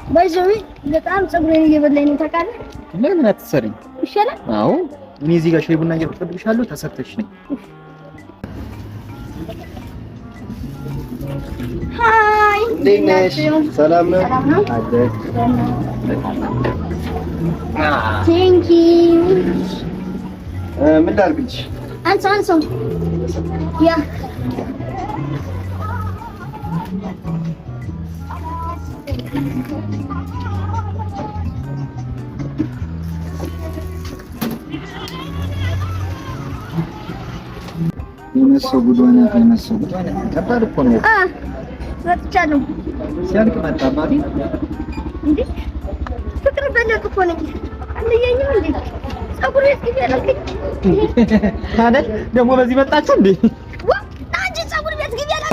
ባይዘዊ በጣም ፀጉሬን እየበላኝ ነው ታውቃለህ? ለምን አትሰሪኝ? ይሻላል። አዎ እኔ እዚህ ጋር ሻይ ቡና እየጠብቅሻለሁ። ተሰርተሽ ነኝ። ሃይ እንዴት ነሽ? ሰላም ነው? አለ ቴንክ ዩ። ምን ላድርግልሽ? አንሳው ያ የመሰው ጉድዋና የመሰው ጉድዋና ከባድ እኮ ነው። መጥቻለሁ። ሲያልቅ መጣ ባቢ እንዴ ፍቅር በለቅ እኮ ነኝ። አንደኛው እንዴ ፀጉሬ እስኪያለቅኝ ታዲያ ደግሞ በዚህ መጣችሁ እንዴ? ዋ አንቺ ፀጉር ቤት ግቢ ያለ